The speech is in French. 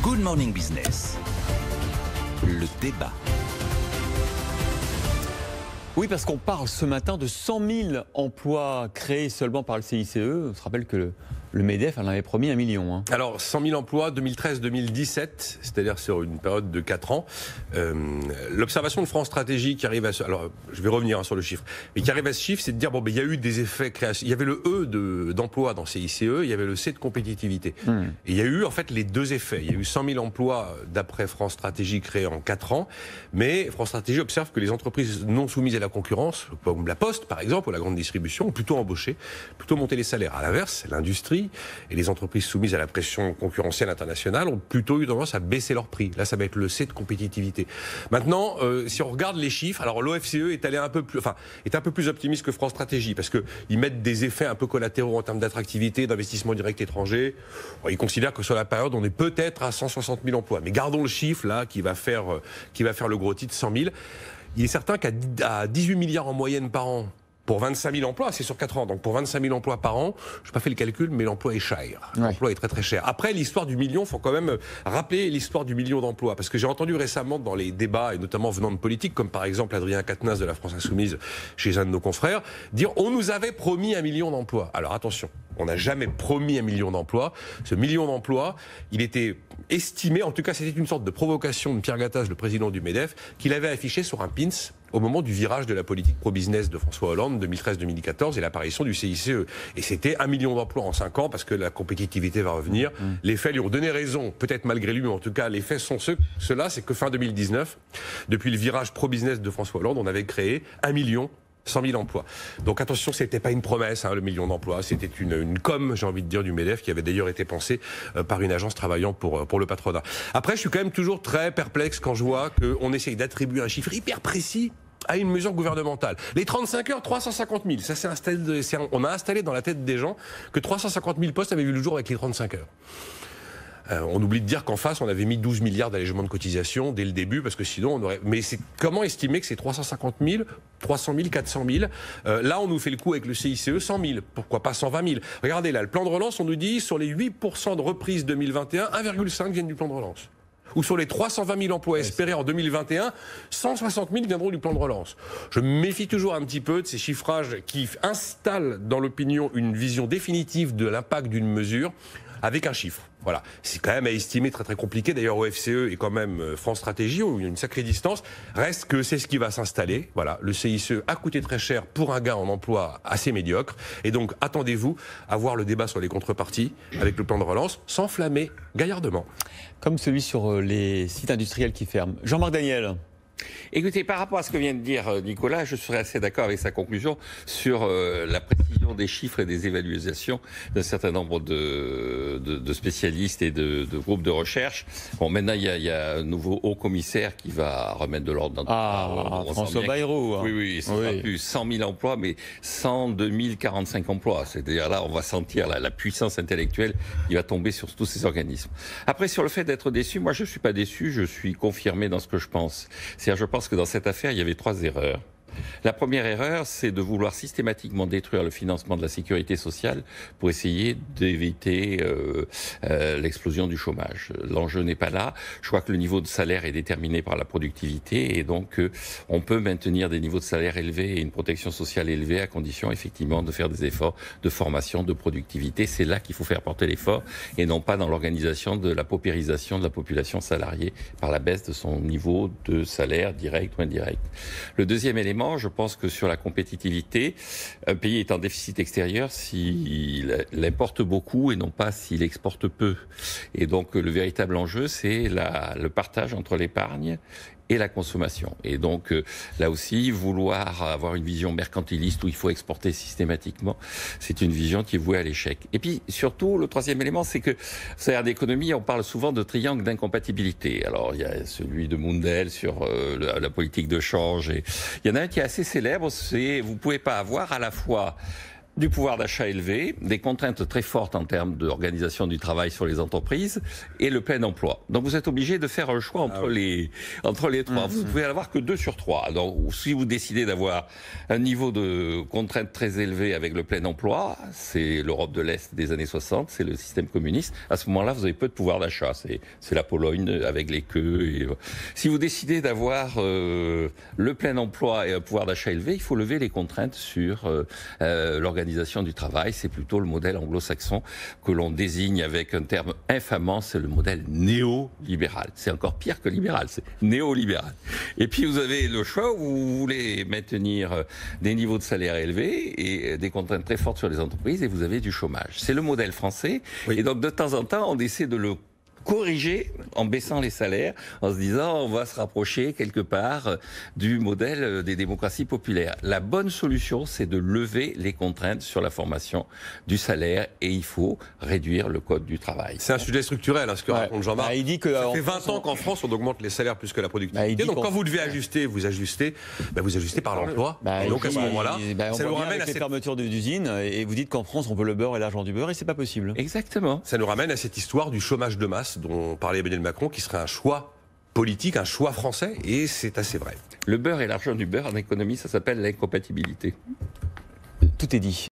Good Morning Business. Le débat. Oui, parce qu'on parle ce matin de 100 000 emplois créés seulement par le CICE. On se rappelle que le MEDEF en avait promis 1 million. Alors, 100 000 emplois, 2013-2017, c'est-à-dire sur une période de 4 ans. L'observation de France Stratégie qui arrive à ce... Alors, je vais revenir sur le chiffre. Mais qui arrive à ce chiffre, c'est de dire, bon, ben, il y a eu des effets création. Il y avait le E d'emploi dans CICE, il y avait le C de compétitivité. Et il y a eu, en fait, les deux effets. Il y a eu 100 000 emplois, d'après France Stratégie, créés en 4 ans. Mais France Stratégie observe que les entreprises non soumises à la concurrence, comme la Poste, par exemple, ou la grande distribution, ont plutôt embauché, plutôt monté les salaires. À l'inverse, l'industrie et les entreprises soumises à la pression concurrentielle internationale ont plutôt eu tendance à baisser leurs prix. Là, ça va être le C de compétitivité. Maintenant, si on regarde les chiffres, alors l'OFCE est allé un peu plus optimiste que France Stratégie, parce qu'ils mettent des effets un peu collatéraux en termes d'attractivité, d'investissement direct étranger. Bon, ils considèrent que sur la période, on est peut-être à 160 000 emplois. Mais gardons le chiffre, là, qui va faire le gros titre, 100 000. Il est certain qu'à 18 milliards en moyenne par an, pour 25 000 emplois, c'est sur 4 ans, donc pour 25 000 emplois par an, je n'ai pas fait le calcul, mais l'emploi est cher. Ouais. L'emploi est très très cher. Après, l'histoire du million, il faut quand même rappeler l'histoire du million d'emplois, parce que j'ai entendu récemment dans les débats, et notamment venant de politiques, comme par exemple Adrien Quatennens de la France Insoumise, chez un de nos confrères, dire « on nous avait promis 1 million d'emplois ». Alors attention, on n'a jamais promis 1 million d'emplois. Ce million d'emplois, il était estimé, en tout cas c'était une sorte de provocation de Pierre Gattaz, le président du MEDEF, qu'il avait affiché sur un pins au moment du virage de la politique pro-business de François Hollande, 2013-2014, et l'apparition du CICE. Et c'était 1 million d'emplois en 5 ans, parce que la compétitivité va revenir. Les faits lui ont donné raison, peut-être malgré lui, mais en tout cas, les faits sont ceux-là, c'est que fin 2019, depuis le virage pro-business de François Hollande, on avait créé 1 million 100 000 emplois. Donc attention, c'était pas une promesse, le million d'emplois, c'était une com, j'ai envie de dire, du MEDEF, qui avait d'ailleurs été pensée par une agence travaillant pour le patronat. Après, je suis quand même toujours très perplexe quand je vois qu'on essaye d'attribuer un chiffre hyper précis à une mesure gouvernementale. Les 35 heures, 350 000. Ça, on a installé dans la tête des gens que 350 000 postes avaient vu le jour avec les 35 heures. On oublie de dire qu'en face, on avait mis 12 milliards d'allègements de cotisations dès le début, parce que sinon, on aurait... Mais c'est comment estimer que c'est 350 000, 300 000, 400 000 Là, on nous fait le coup avec le CICE, 100 000. Pourquoi pas 120 000 Regardez là, le plan de relance, on nous dit, sur les 8% de reprise 2021, 1,5 viennent du plan de relance. Ou sur les 320 000 emplois espérés en 2021, 160 000 viendront du plan de relance. Je me méfie toujours un petit peu de ces chiffrages qui installent dans l'opinion une vision définitive de l'impact d'une mesure avec un chiffre. Voilà. C'est quand même à estimer très très compliqué. D'ailleurs, OFCE et quand même France Stratégie, où il y a une sacrée distance. Reste que c'est ce qui va s'installer. Voilà. Le CICE a coûté très cher pour un gain en emploi assez médiocre. Et donc, attendez-vous à voir le débat sur les contreparties avec le plan de relance s'enflammer gaillardement. Comme celui sur les sites industriels qui ferment. Jean-Marc Daniel. Écoutez, par rapport à ce que vient de dire Nicolas, je serais assez d'accord avec sa conclusion sur la précision des chiffres et des évaluations d'un certain nombre de spécialistes et de groupes de recherche. Bon, maintenant, il y a un nouveau haut commissaire qui va remettre de l'ordre dans tout François Bayrou. Oui, ce sera plus 100 000 emplois, mais 102 045 emplois. C'est-à-dire là, on va sentir la puissance intellectuelle qui va tomber sur tous ces organismes. Après, sur le fait d'être déçu, moi, je ne suis pas déçu, je suis confirmé dans ce que je pense. C'est-à-dire, je pense que dans cette affaire, il y avait 3 erreurs. La première erreur, c'est de vouloir systématiquement détruire le financement de la sécurité sociale pour essayer d'éviter l'explosion du chômage. L'enjeu n'est pas là. Je crois que le niveau de salaire est déterminé par la productivité et donc on peut maintenir des niveaux de salaire élevés et une protection sociale élevée à condition effectivement de faire des efforts de formation, de productivité. C'est là qu'il faut faire porter l'effort et non pas dans l'organisation de la paupérisation de la population salariée par la baisse de son niveau de salaire direct ou indirect. Le deuxième élément, je pense que sur la compétitivité, un pays est en déficit extérieur s'il importe beaucoup et non pas s'il exporte peu. Et donc le véritable enjeu, c'est le partage entre l'épargne et la consommation. Et donc, là aussi, vouloir avoir une vision mercantiliste où il faut exporter systématiquement, c'est une vision qui est vouée à l'échec. Et puis, surtout, le troisième élément, c'est que, en économie, on parle souvent de triangle d'incompatibilité. Alors, il y a celui de Mundell sur la politique de change. Et il y en a un qui est assez célèbre, c'est vous pouvez pas avoir à la fois du pouvoir d'achat élevé, des contraintes très fortes en termes d'organisation du travail sur les entreprises et le plein emploi. Donc vous êtes obligé de faire un choix entre les trois. Vous ne pouvez avoir que 2 sur 3. Donc si vous décidez d'avoir un niveau de contraintes très élevé avec le plein emploi, c'est l'Europe de l'Est des années 60, c'est le système communiste. À ce moment-là, vous avez peu de pouvoir d'achat. C'est la Pologne avec les queues. Et... Si vous décidez d'avoir le plein emploi et un pouvoir d'achat élevé, il faut lever les contraintes sur l'organisation du travail. C'est plutôt le modèle anglo-saxon que l'on désigne avec un terme infamant, c'est le modèle néolibéral. C'est encore pire que libéral, c'est néolibéral. Et puis vous avez le choix où vous voulez maintenir des niveaux de salaire élevés et des contraintes très fortes sur les entreprises et vous avez du chômage. C'est le modèle français. Oui. Et donc de temps en temps, on essaie de le corriger en baissant les salaires, en se disant on va se rapprocher quelque part du modèle des démocraties populaires. La bonne solution, c'est de lever les contraintes sur la formation du salaire et il faut réduire le code du travail. C'est un sujet structurel, hein, ce que raconte Jean-Marc. Il dit que ça fait 20 ans qu'en France, on augmente les salaires plus que la productivité. Donc quand vous devez ajuster, vous ajustez par l'emploi. Et donc à ce moment-là, ça nous ramène à cette fermeture d'usines et vous dites qu'en France, on veut le beurre et l'argent du beurre et c'est pas possible. Exactement. Ça nous ramène à cette histoire du chômage de masse dont parlait Emmanuel Macron, qui serait un choix politique, un choix français, et c'est assez vrai. Le beurre et l'argent du beurre, en économie, ça s'appelle l'incompatibilité. Tout est dit.